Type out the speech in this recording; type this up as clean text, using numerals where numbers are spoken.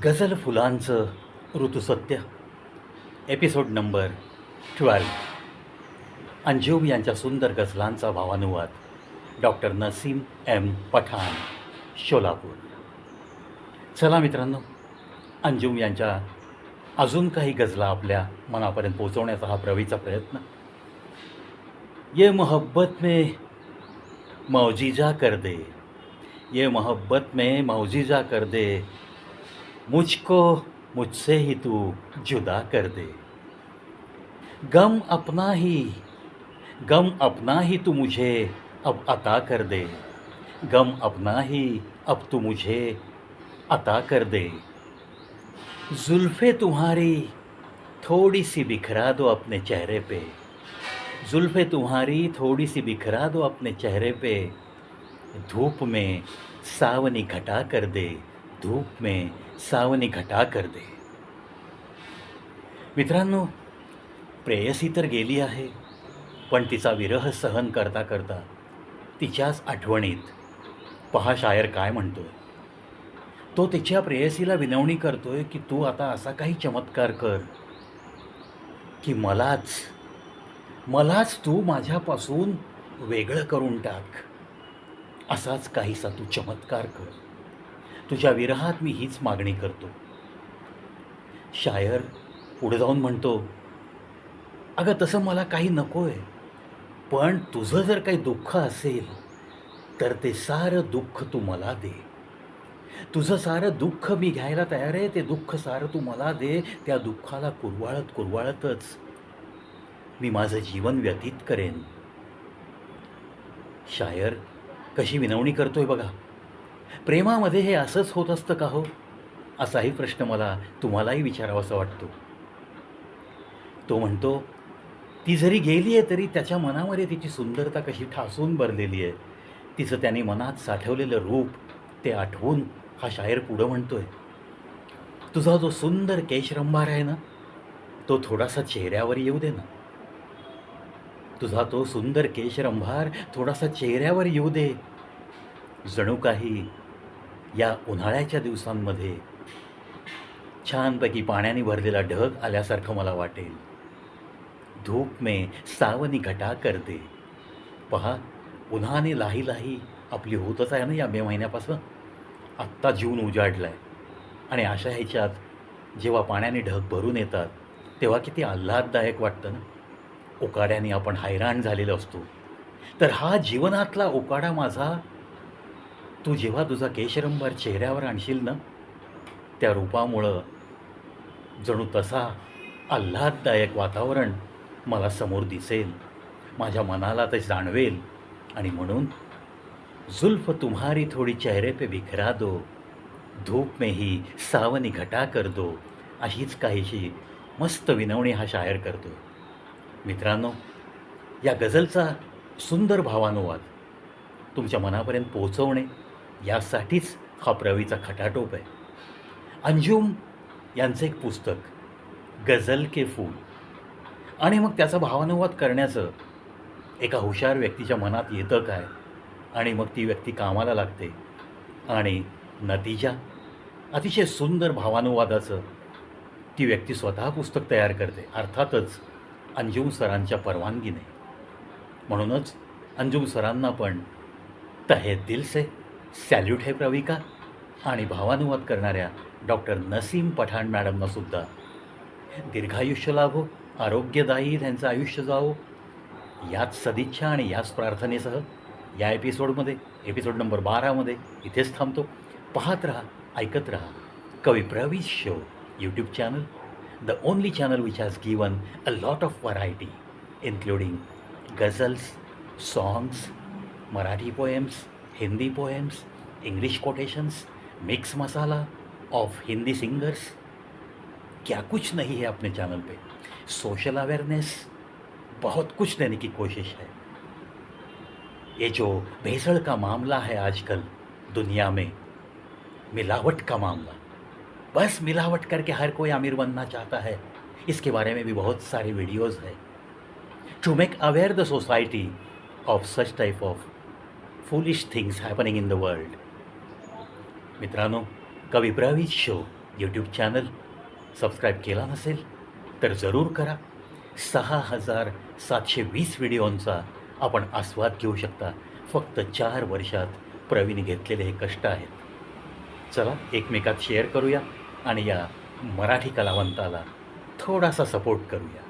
गझल फुलांचं ऋतुसत्य episode number 12. Anjum यांच्या सुंदर गझलांचा भावानुवाद डॉक्टर नसीम एम पठाण, शोलापूर. चला मित्रांनो, अंजुम यांच्या अजून काही गझला आपल्या मनापर्यंत पोहोचवण्याचा हा प्रवीचा प्रयत्न. ये मोहब्बत में मौजीजा कर दे, ये मोहब्बत में मौजीजा कर दे, मुझको मुझसे ही तू जुदा कर दे. गम अपना ही तू मुझे अब अता कर दे, गम अपना ही अब तू मुझे अता कर दे. जुल्फ़े तुम्हारी थोड़ी सी बिखरा दो अपने चेहरे पे, जुल्फ़े तुम्हारी थोड़ी सी बिखरा दो अपने चेहरे पे, धूप में सावनी घटा कर दे, धूप में सावनी घटा कर दे. मित्रांनो, प्रेयसी तर गेली आहे, पण तिचा विरह सहन करता करता तिच्याच आठवणीत पहा शायर काय म्हणतोय. तो तिच्या प्रेयसीला विनवणी करतोय की तू आता असा काही चमत्कार कर की मलाच तू माझ्यापासून वेगळं करून टाक. असाच काहीसा तू चमत्कार कर. तुझ्या विरहात मी हीच मागणी करतो. शायर पुढे जाऊन म्हणतो, अगं तसं मला काही नको आहे, पण तुझं जर काही दुःख असेल तर ते सारं दुःख तू मला दे. तुझं सारं दुःख मी घ्यायला तयार आहे. ते दुःख सारं तू मला दे. त्या दुःखाला कुरवाळतच मी माझं जीवन व्यतीत करेन. शायर कशी विनवणी करतोय बघा. प्रेमामध्ये हे असंच होत असतं का हो, असाही प्रश्न मला तुम्हालाही विचारावासा वाटतो. तो म्हणतो, ती जरी गेली आहे तरी त्याच्या मनामध्ये तिची सुंदरता कशी ठासून भरलेली आहे. तिचं त्याने मनात साठवलेलं रूप ते आठवून हा शायर पुढं म्हणतोय, तुझा जो सुंदर केशरंभार आहे ना, तो थोडासा चेहऱ्यावर येऊ दे ना. तुझा तो सुंदर केशरंभार थोडासा चेहऱ्यावर येऊ दे. जणू काही या उन्हाळ्याच्या दिवसांमध्ये छानपैकी पाण्याने भरलेला ढग आल्यासारखं मला वाटेल. धूप में सावनी घटा कर दे. पहा, उन्हाने लाही आपली होतच आहे ना या मे महिन्यापासून. आत्ता जून उजाडला आहे आणि अशा ह्याच्यात जेव्हा पाण्याने ढग भरून येतात तेव्हा किती आल्हाददायक वाटतं ना. उकाड्याने आपण हैराण झालेलो असतो. तर हा जीवनातला उकाडा माझा तू जेव्हा तुझा केशरंभार चेहऱ्यावर आणशील ना, त्या रूपामुळं जणू तसा आल्हाददायक वातावरण मला समोर दिसेल, माझ्या मनाला ते जाणवेल. आणि म्हणून जुल्फ तुम्हारी थोडी चेहरे पे बिखरा दो, धूप में ही सावनी घटा कर दो. अशीच काहीशी मस्त विनवणी हा शायर करतो. मित्रांनो, या गझलचा सुंदर भावानुवाद तुमच्या मनापर्यंत पोहोचवणे यासाठीच हा प्रवीचा खटाटोप आहे. अंजुम यांचं एक पुस्तक गझल के फूल, आणि मग त्याचा भावानुवाद करण्याचं एका हुशार व्यक्तीच्या मनात येतं काय, आणि मग ती व्यक्ती कामाला लागते आणि नतीजा अतिशय सुंदर भावानुवादाचं ती व्यक्ती स्वतः पुस्तक तयार करते, अर्थातच अंजुम सरांच्या परवानगीने. म्हणूनच अंजुम सरांना पण तहे दिल से सॅल्यूट है प्रविका. आणि भावानुवाद करणाऱ्या डॉक्टर नसीम पठाण मॅडमनासुद्धा दीर्घायुष्य लाभो, आरोग्यदायी त्यांचं आयुष्य जावो, याच सदिच्छा आणि याच प्रार्थनेसह या एपिसोड नंबर 12 इथेच थांबतो. पाहत रहा, ऐकत रहा कवी प्रवीज show YouTube channel, the only channel which has given a lot of variety including ghazals, songs, Marathi poems, Hindi poems, English quotations, mix masala of Hindi singers. क्या कुछ नहीं है अपने चैनल पे. सोशल अवेयरनेस, बहुत कुछ देने की कोशिश है. ये जो भेसड़ का मामला है आजकल दुनिया में, मिलावट का मामला, बस मिलावट करके हर कोई अमीर बनना चाहता है. इसके बारे में भी बहुत सारे वीडियोज़ हैं to make aware the society of such type of foolish things happening in the world. मित्रांनो, Kavi प्रवीज show YouTube channel subscribe केला नसेल तर जरूर करा. 6,720 व्हिडिओंचा आपण आस्वाद घेऊ शकता. फक्त 4 वर्षात प्रवीण घेतलेले हे कष्ट आहेत. चला एकमेकात शेअर करूया आणि या मराठी कलावंताला थोडासा सपोर्ट करूया.